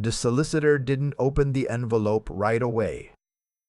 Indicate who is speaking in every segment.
Speaker 1: The solicitor didn't open the envelope right away.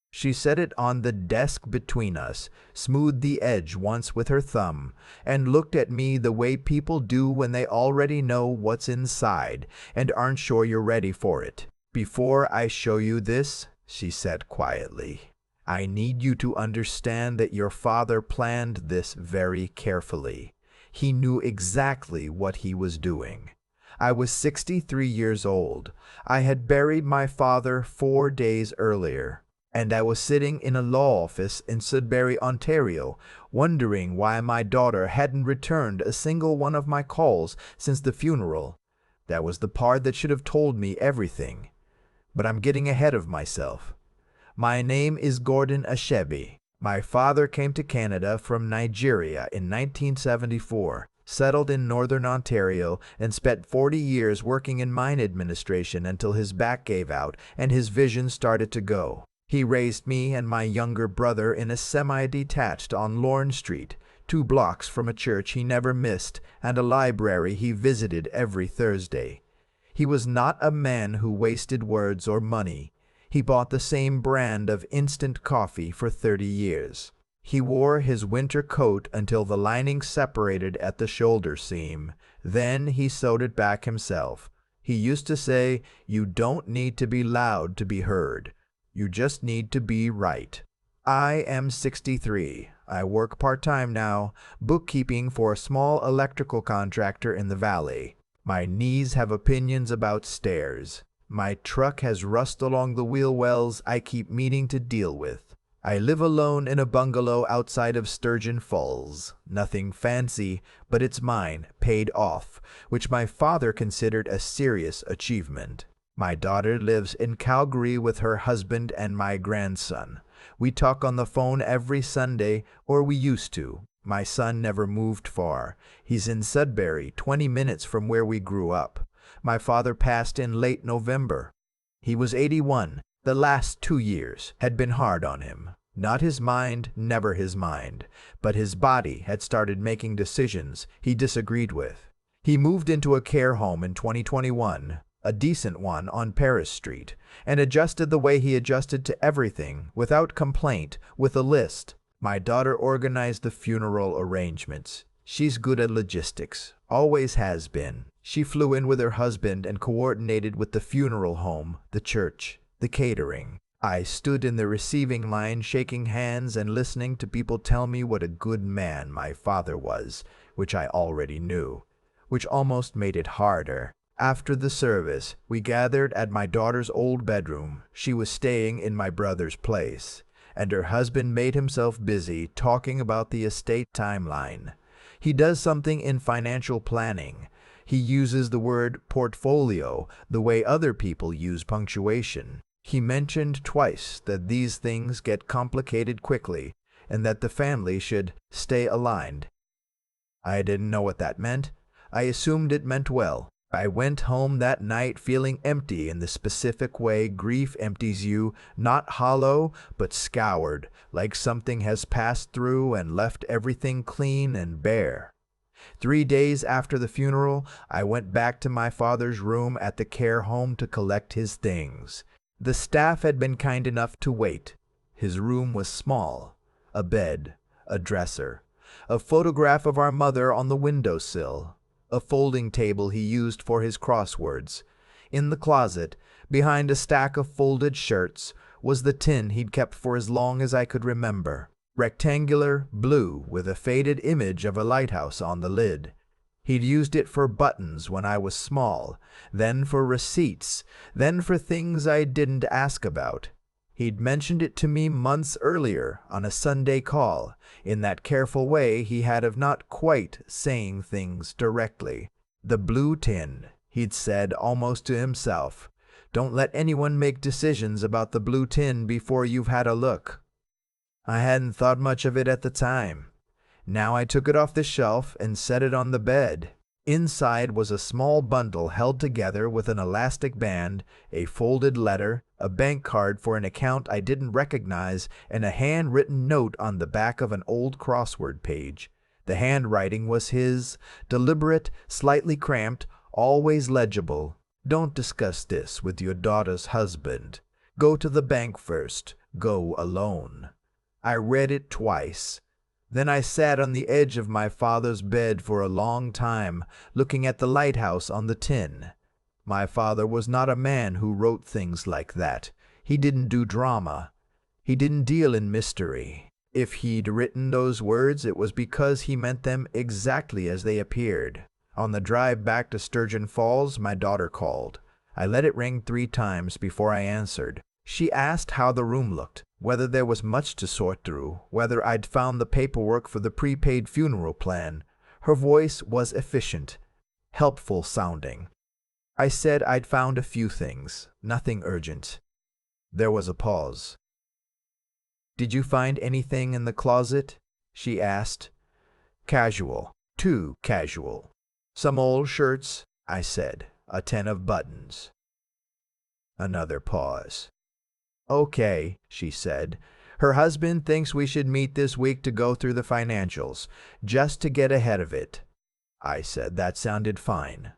Speaker 1: She set it on the desk between us, smoothed the edge once with her thumb, and looked at me the way people do when they already know what's inside and aren't sure you're ready for it. "Before I show you this," she said quietly, "I need you to understand that your father planned this very carefully. He knew exactly what he was doing. I was 63 years old. I had buried my father 4 days earlier, and I was sitting in a law office in Sudbury, Ontario, wondering why my daughter hadn't returned a single one of my calls since the funeral. That was the part that should have told me everything. But I'm getting ahead of myself. My name is Gordon Achebe. My father came to Canada from Nigeria in 1974, settled in northern Ontario, and spent 40 years working in mine administration until his back gave out and his vision started to go. He raised me and my younger brother in a semi-detached on Lorne Street, 2 blocks from a church he never missed and a library he visited every Thursday. He was not a man who wasted words or money. He bought the same brand of instant coffee for 30 years. He wore his winter coat until the lining separated at the shoulder seam. Then he sewed it back himself. He used to say, "You don't need to be loud to be heard. You just need to be right." I am 63. I work part-time now, bookkeeping for a small electrical contractor in the valley. My knees have opinions about stairs. My truck has rust along the wheel wells I keep meaning to deal with. I live alone in a bungalow outside of Sturgeon Falls. Nothing fancy, but it's mine, paid off, which my father considered a serious achievement. My daughter lives in Calgary with her husband and my grandson. We talk on the phone every Sunday, or we used to. My son never moved far. He's in Sudbury, 20 minutes from where we grew up. My father passed in late November. He was 81. The last 2 years had been hard on him. Not his mind, never his mind, but his body had started making decisions he disagreed with. He moved into a care home in 2021. A decent one on Paris Street, and adjusted the way he adjusted to everything, without complaint, with a list. My daughter organized the funeral arrangements. She's good at logistics, always has been. She flew in with her husband and coordinated with the funeral home, the church, the catering. I stood in the receiving line shaking hands and listening to people tell me what a good man my father was, which I already knew, which almost made it harder. After the service, we gathered at my daughter's old bedroom. She was staying in my brother's place, and her husband made himself busy talking about the estate timeline. He does something in financial planning. He uses the word portfolio the way other people use punctuation. He mentioned twice that these things get complicated quickly and that the family should stay aligned. I didn't know what that meant. I assumed it meant well. I went home that night feeling empty in the specific way grief empties you, not hollow, but scoured, like something has passed through and left everything clean and bare. 3 days after the funeral, I went back to my father's room at the care home to collect his things. The staff had been kind enough to wait. His room was small. A bed, a dresser, a photograph of our mother on the windowsill, a folding table he used for his crosswords. In the closet, behind a stack of folded shirts, was the tin he'd kept for as long as I could remember. Rectangular, blue, with a faded image of a lighthouse on the lid. He'd used it for buttons when I was small, then for receipts, then for things I didn't ask about. He'd mentioned it to me months earlier on a Sunday call, in that careful way he had of not quite saying things directly. The blue tin, he'd said almost to himself. Don't let anyone make decisions about the blue tin before you've had a look. I hadn't thought much of it at the time. Now I took it off the shelf and set it on the bed. Inside was a small bundle held together with an elastic band, a folded letter, a bank card for an account I didn't recognize, and a handwritten note on the back of an old crossword page. The handwriting was his, deliberate, slightly cramped, always legible. Don't discuss this with your daughter's husband. Go to the bank first. Go alone. I read it twice. Then I sat on the edge of my father's bed for a long time, looking at the lighthouse on the tin. My father was not a man who wrote things like that. He didn't do drama. He didn't deal in mystery. If he'd written those words, it was because he meant them exactly as they appeared. On the drive back to Sturgeon Falls, my daughter called. I let it ring 3 times before I answered. She asked how the room looked, whether there was much to sort through, whether I'd found the paperwork for the prepaid funeral plan. Her voice was efficient, helpful sounding. I said I'd found a few things, nothing urgent. There was a pause. "Did you find anything in the closet?" she asked. "Casual. Too casual. Some old shirts," I said, "a 10 of buttons." Another pause. "Okay," she said. "Her husband thinks we should meet this week to go through the financials, just to get ahead of it." I said that sounded fine.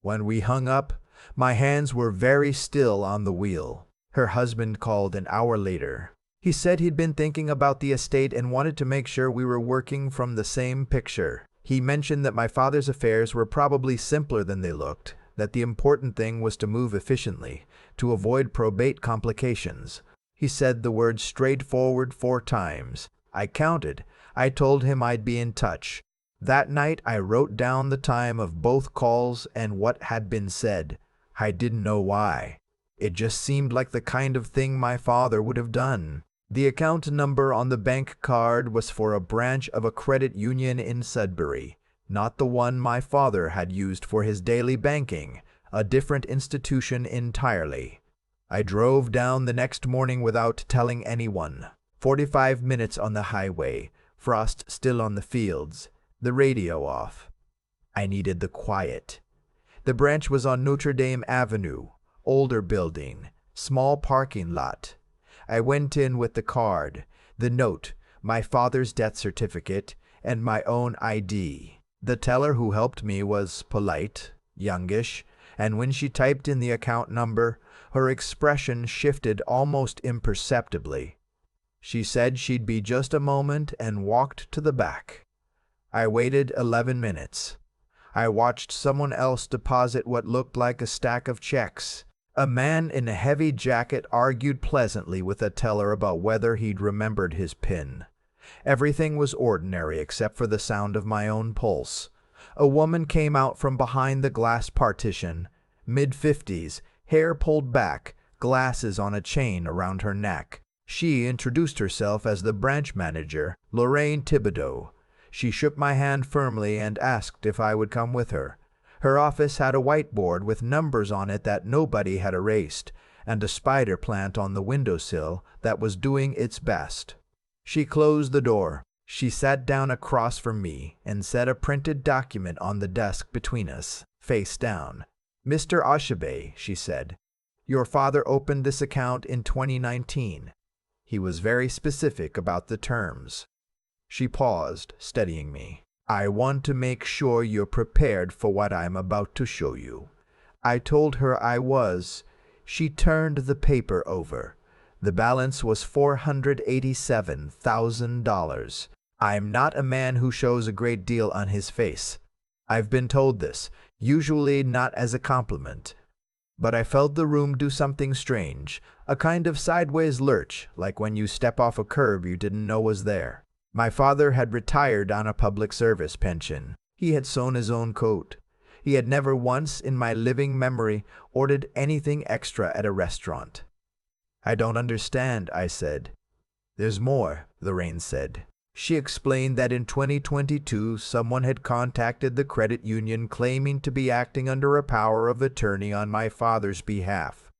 Speaker 1: When we hung up, my hands were very still on the wheel. Her husband called an hour later. He said he'd been thinking about the estate and wanted to make sure we were working from the same picture. He mentioned that my father's affairs were probably simpler than they looked, that the important thing was to move efficiently, to avoid probate complications. He said the word straightforward 4 times. I counted. I told him I'd be in touch. That night I wrote down the time of both calls and what had been said. I didn't know why. It just seemed like the kind of thing my father would have done. The account number on the bank card was for a branch of a credit union in Sudbury, not the one my father had used for his daily banking, a different institution entirely. I drove down the next morning without telling anyone. 45 minutes on the highway, frost still on the fields, the radio off. I needed the quiet. The branch was on Notre Dame Avenue, older building, small parking lot. I went in with the card, the note, my father's death certificate, and my own ID. The teller who helped me was polite, youngish, and when she typed in the account number, her expression shifted almost imperceptibly. She said she'd be just a moment and walked to the back. I waited 11 minutes. I watched someone else deposit what looked like a stack of checks. A man in a heavy jacket argued pleasantly with a teller about whether he'd remembered his PIN. Everything was ordinary except for the sound of my own pulse. A woman came out from behind the glass partition, mid-50s, hair pulled back, glasses on a chain around her neck. She introduced herself as the branch manager, Lorraine Thibodeau. She shook my hand firmly and asked if I would come with her. Her office had a whiteboard with numbers on it that nobody had erased, and a spider plant on the windowsill that was doing its best. She closed the door. She sat down across from me and set a printed document on the desk between us, face down. "Mr. Oshabe," she said, "your father opened this account in 2019. He was very specific about the terms." She paused, studying me. "I want to make sure you're prepared for what I'm about to show you." I told her I was. She turned the paper over. The balance was $487,000. I'm not a man who shows a great deal on his face. I've been told this, usually not as a compliment. But I felt the room do something strange, a kind of sideways lurch, like when you step off a curb you didn't know was there. My father had retired on a public service pension. He had sewn his own coat. He had never once in my living memory ordered anything extra at a restaurant. "I don't understand," I said. "There's more," Lorraine said. She explained that in 2022 someone had contacted the credit union claiming to be acting under a power of attorney on my father's behalf.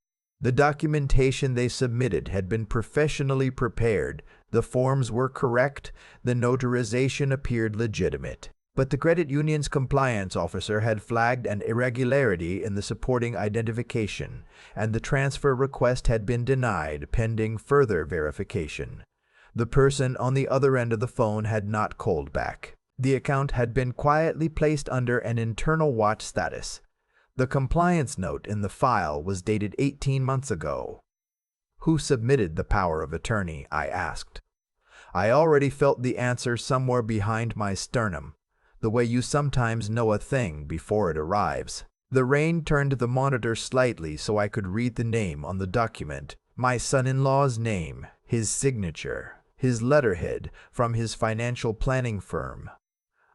Speaker 1: The documentation they submitted had been professionally prepared, the forms were correct, the notarization appeared legitimate. But the credit union's compliance officer had flagged an irregularity in the supporting identification, and the transfer request had been denied pending further verification. The person on the other end of the phone had not called back. The account had been quietly placed under an internal watch status. The compliance note in the file was dated 18 months ago. Who submitted the power of attorney? I asked. I already felt the answer somewhere behind my sternum, the way you sometimes know a thing before it arrives. Lorraine turned the monitor slightly so I could read the name on the document. My son-in-law's name, his signature, his letterhead from his financial planning firm.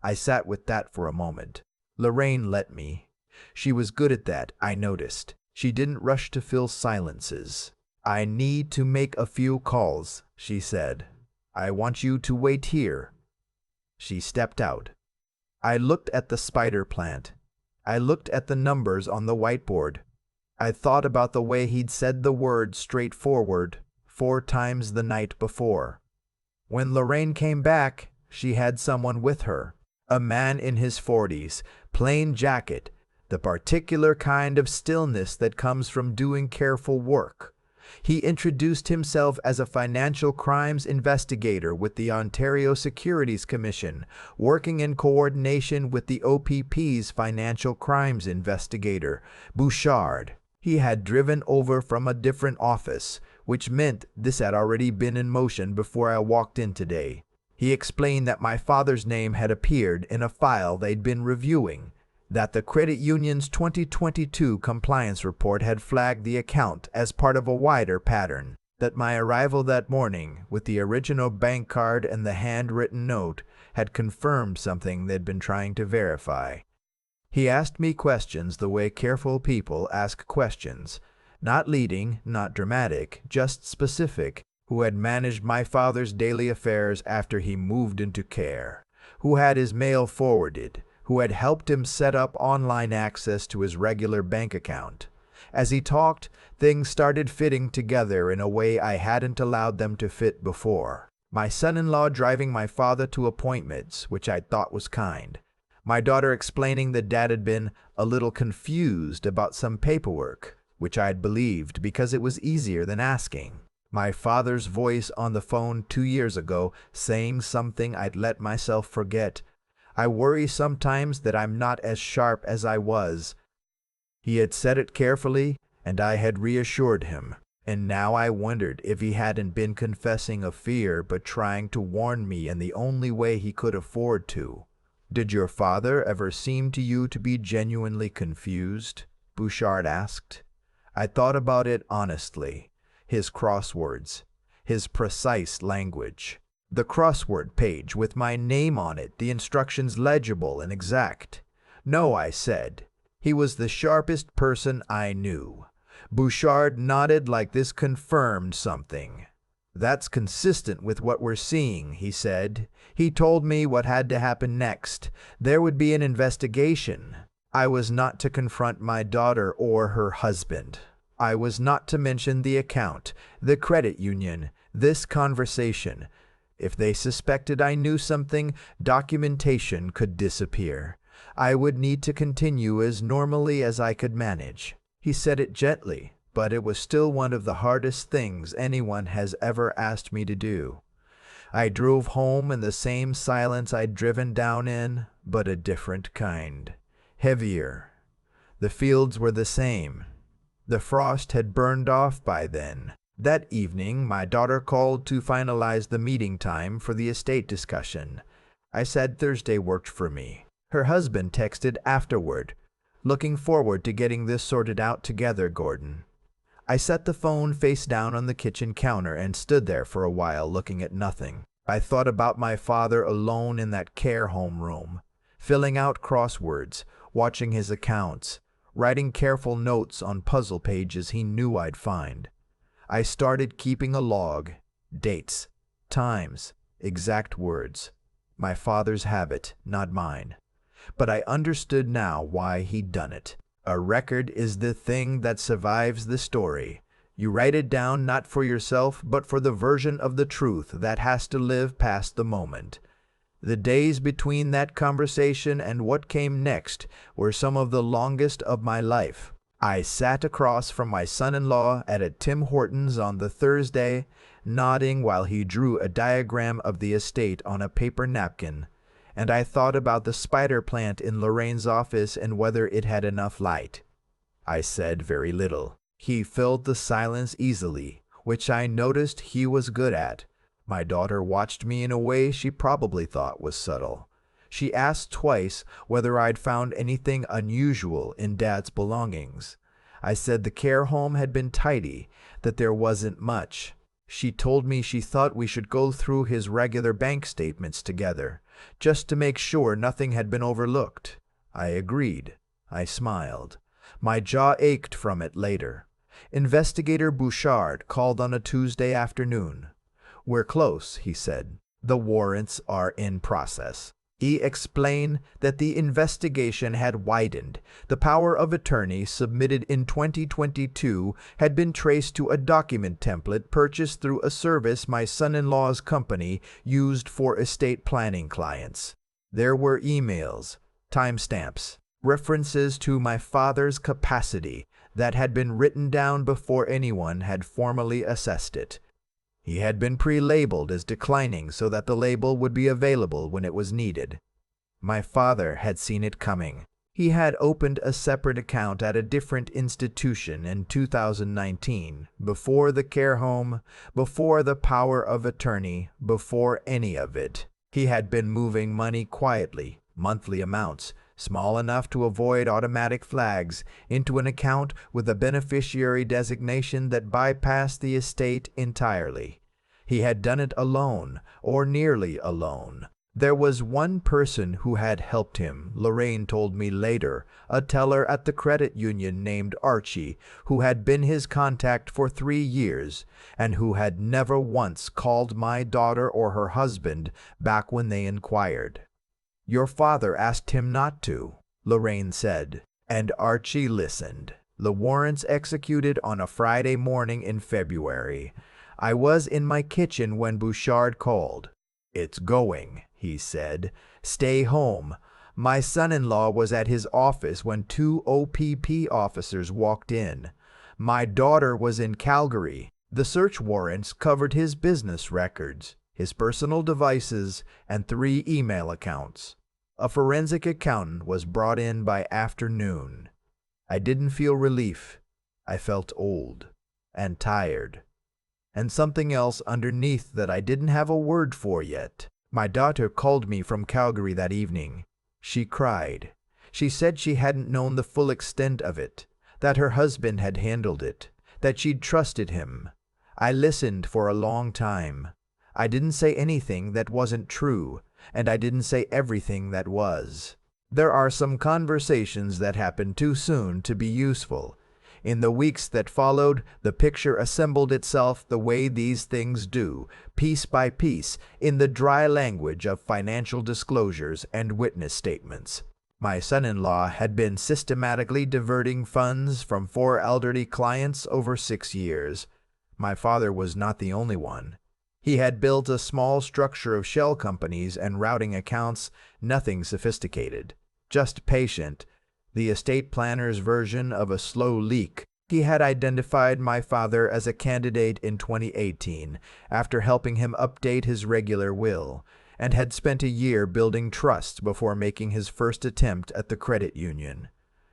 Speaker 1: I sat with that for a moment. Lorraine let me. She was good at that, I noticed. She didn't rush to fill silences. I need to make a few calls, she said. I want you to wait here. She stepped out. I looked at the spider plant. I looked at the numbers on the whiteboard. I thought about the way he'd said the word straightforward 4 times the night before. When Lorraine came back, she had someone with her. A man in his 40s, plain jacket, the particular kind of stillness that comes from doing careful work. He introduced himself as a financial crimes investigator with the Ontario Securities Commission, working in coordination with the OPP's financial crimes investigator, Bouchard. He had driven over from a different office, which meant this had already been in motion before I walked in today. He explained that my father's name had appeared in a file they'd been reviewing, that the credit union's 2022 compliance report had flagged the account as part of a wider pattern, that my arrival that morning with the original bank card and the handwritten note had confirmed something they'd been trying to verify. He asked me questions the way careful people ask questions, not leading, not dramatic, just specific, who had managed my father's daily affairs after he moved into care, who had his mail forwarded, who had helped him set up online access to his regular bank account. As he talked, things started fitting together in a way I hadn't allowed them to fit before. My son-in-law driving my father to appointments, which I thought was kind. My daughter explaining that Dad had been a little confused about some paperwork, which I'd believed because it was easier than asking. My father's voice on the phone 2 years ago saying something I'd let myself forget. I worry sometimes that I'm not as sharp as I was. He had said it carefully, and I had reassured him, and now I wondered if he hadn't been confessing a fear but trying to warn me in the only way he could afford to. Did your father ever seem to you to be genuinely confused? Bouchard asked. I thought about it honestly. His crosswords, his precise language. The crossword page with my name on it, the instructions legible and exact. No, I said. He was the sharpest person I knew. Bouchard nodded like this confirmed something. That's consistent with what we're seeing, he said. He told me what had to happen next. There would be an investigation. I was not to confront my daughter or her husband. I was not to mention the account, the credit union, this conversation. If they suspected I knew something, documentation could disappear. I would need to continue as normally as I could manage. He said it gently, but it was still one of the hardest things anyone has ever asked me to do. I drove home in the same silence I'd driven down in, but a different kind. Heavier. The fields were the same. The frost had burned off by then. That evening, my daughter called to finalize the meeting time for the estate discussion. I said Thursday worked for me. Her husband texted afterward, "Looking forward to getting this sorted out together, Gordon." I set the phone face down on the kitchen counter and stood there for a while looking at nothing. I thought about my father alone in that care home room, filling out crosswords, watching his accounts, writing careful notes on puzzle pages he knew I'd find. I started keeping a log, dates, times, exact words. My father's habit, not mine. But I understood now why he'd done it. A record is the thing that survives the story. You write it down not for yourself, but for the version of the truth that has to live past the moment. The days between that conversation and what came next were some of the longest of my life. I sat across from my son-in-law at a Tim Hortons on the Thursday, nodding while he drew a diagram of the estate on a paper napkin, and I thought about the spider plant in Lorraine's office and whether it had enough light. I said very little. He filled the silence easily, which I noticed he was good at. My daughter watched me in a way she probably thought was subtle. She asked twice whether I'd found anything unusual in Dad's belongings. I said the care home had been tidy, that there wasn't much. She told me she thought we should go through his regular bank statements together, just to make sure nothing had been overlooked. I agreed. I smiled. My jaw ached from it later. Investigator Bouchard called on a Tuesday afternoon. "We're close," he said. "The warrants are in process." He explained that the investigation had widened. The power of attorney submitted in 2022 had been traced to a document template purchased through a service my son-in-law's company used for estate planning clients. There were emails, timestamps, references to my father's capacity that had been written down before anyone had formally assessed it. He had been pre-labeled as declining so that the label would be available when it was needed. My father had seen it coming. He had opened a separate account at a different institution in 2019, before the care home, before the power of attorney, before any of it. He had been moving money quietly, monthly amounts, small enough to avoid automatic flags, into an account with a beneficiary designation that bypassed the estate entirely. He had done it alone, or nearly alone. There was one person who had helped him, Lorraine told me later, a teller at the credit union named Archie, who had been his contact for 3 years, and who had never once called my daughter or her husband back when they inquired. "Your father asked him not to," Lorraine said, and Archie listened. The warrants executed on a Friday morning in February. I was in my kitchen when Bouchard called. "It's going," he said. "Stay home." My son-in-law was at his office when 2 OPP officers walked in. My daughter was in Calgary. The search warrants covered his business records, his personal devices, and 3 email accounts. A forensic accountant was brought in by afternoon. I didn't feel relief. I felt old and tired. And something else underneath that I didn't have a word for yet. My daughter called me from Calgary that evening. She cried. She said she hadn't known the full extent of it, that her husband had handled it, that she'd trusted him. I listened for a long time. I didn't say anything that wasn't true, and I didn't say everything that was. There are some conversations that happen too soon to be useful. In the weeks that followed, the picture assembled itself the way these things do, piece by piece, in the dry language of financial disclosures and witness statements. My son-in-law had been systematically diverting funds from 4 elderly clients over 6 years. My father was not the only one. He had built a small structure of shell companies and routing accounts, nothing sophisticated, just patient, the estate planner's version of a slow leak. He had identified my father as a candidate in 2018 after helping him update his regular will, and had spent a year building trust before making his first attempt at the credit union.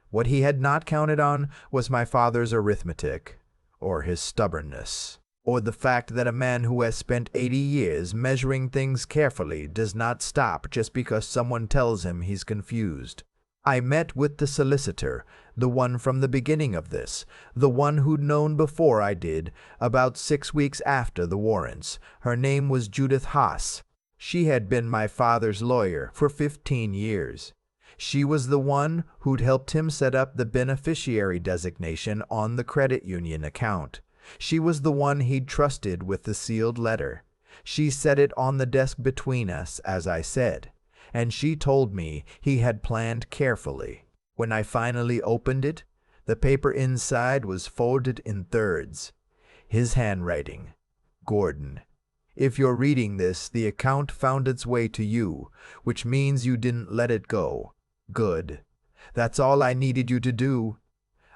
Speaker 1: What he had not counted on was my father's arithmetic, or his stubbornness, or the fact that a man who has spent 80 years measuring things carefully does not stop just because someone tells him he's confused. I met with the solicitor, the one from the beginning of this, the one who'd known before I did, about 6 weeks after the warrants. Her name was Judith Haas. She had been my father's lawyer for 15 years. She was the one who'd helped him set up the beneficiary designation on the credit union account. She was the one he'd trusted with the sealed letter. She set it on the desk between us, as I said, and she told me he had planned carefully. When I finally opened it, the paper inside was folded in thirds. His handwriting. Gordon, if you're reading this, the account found its way to you, which means you didn't let it go. Good. That's all I needed you to do.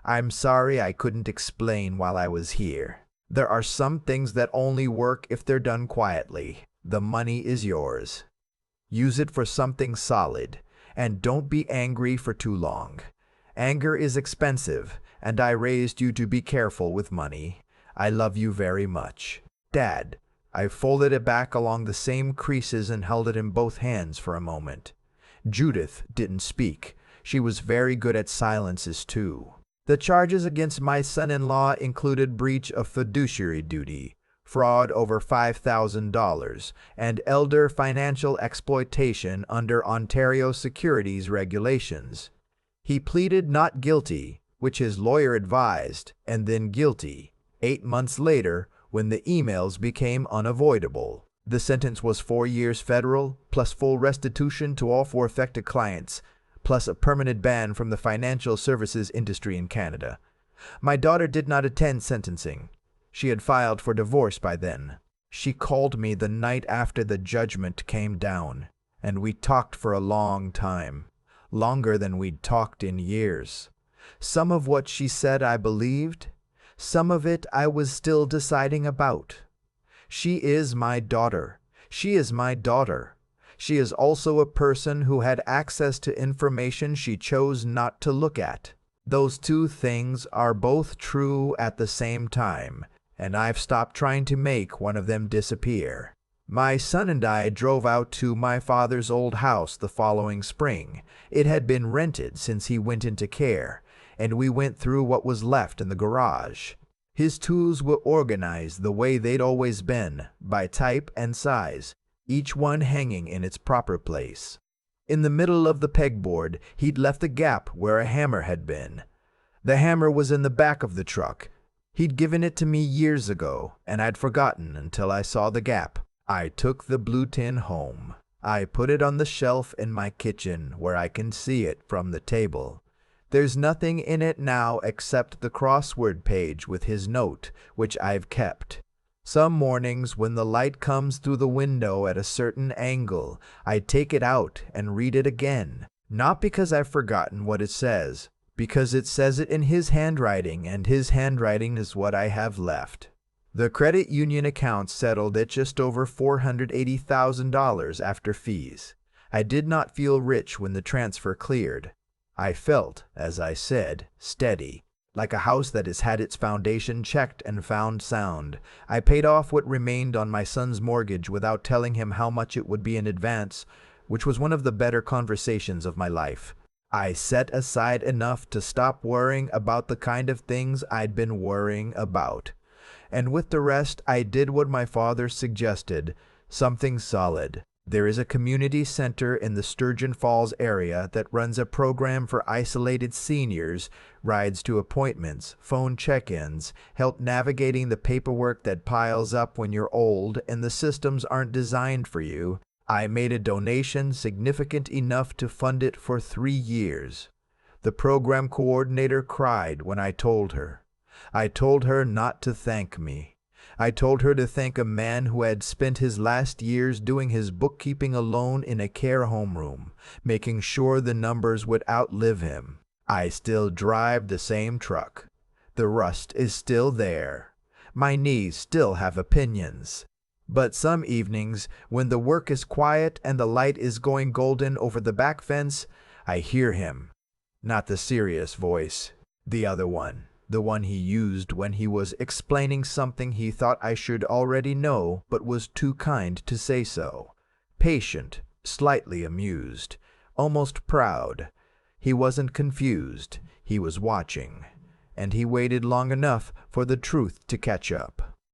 Speaker 1: I'm sorry I couldn't explain while I was here. There are some things that only work if they're done quietly. The money is yours. Use it for something solid, and don't be angry for too long. Anger is expensive, and I raised you to be careful with money. I love you very much. Dad. I folded it back along the same creases and held it in both hands for a moment. Judith didn't speak. She was very good at silences, too. The charges against my son-in-law included breach of fiduciary duty, fraud over $5,000, and elder financial exploitation under Ontario securities regulations. He pleaded not guilty, which his lawyer advised, and then guilty. 8 months later, when the emails became unavoidable. The sentence was 4 years federal, plus full restitution to all 4 affected clients, plus a permanent ban from the financial services industry in Canada. My daughter did not attend sentencing. She had filed for divorce by then. She called me the night after the judgment came down, and we talked for a long time, longer than we'd talked in years. Some of what she said I believed. Some of it I was still deciding about. She is my daughter. She is my daughter. She is also a person who had access to information she chose not to look at. Those two things are both true at the same time, and I've stopped trying to make one of them disappear. My son and I drove out to my father's old house the following spring. It had been rented since he went into care, and we went through what was left in the garage. His tools were organized the way they'd always been, by type and size, each one hanging in its proper place. In the middle of the pegboard, he'd left a gap where a hammer had been. The hammer was in the back of the truck. He'd given it to me years ago, and I'd forgotten until I saw the gap. I took the blue tin home. I put it on the shelf in my kitchen where I can see it from the table. There's nothing in it now except the crossword page with his note, which I've kept. Some mornings when the light comes through the window at a certain angle, I take it out and read it again. Not because I've forgotten what it says, because it says it in his handwriting, and his handwriting is what I have left. The credit union account settled at just over $480,000 after fees. I did not feel rich when the transfer cleared. I felt, as I said, steady, like a house that has had its foundation checked and found sound. I paid off what remained on my son's mortgage without telling him how much it would be in advance, which was one of the better conversations of my life. I set aside enough to stop worrying about the kind of things I'd been worrying about. And with the rest, I did what my father suggested, something solid. There is a community center in the Sturgeon Falls area that runs a program for isolated seniors, rides to appointments, phone check-ins, help navigating the paperwork that piles up when you're old and the systems aren't designed for you. I made a donation significant enough to fund it for 3 years. The program coordinator cried when I told her. I told her not to thank me. I told her to thank a man who had spent his last years doing his bookkeeping alone in a care homeroom, making sure the numbers would outlive him. I still drive the same truck. The rust is still there. My knees still have opinions. But some evenings, when the work is quiet and the light is going golden over the back fence, I hear him. Not the serious voice, the other one. The one he used when he was explaining something he thought I should already know but was too kind to say so. Patient, slightly amused, almost proud. He wasn't confused, he was watching. And he waited long enough for the truth to catch up.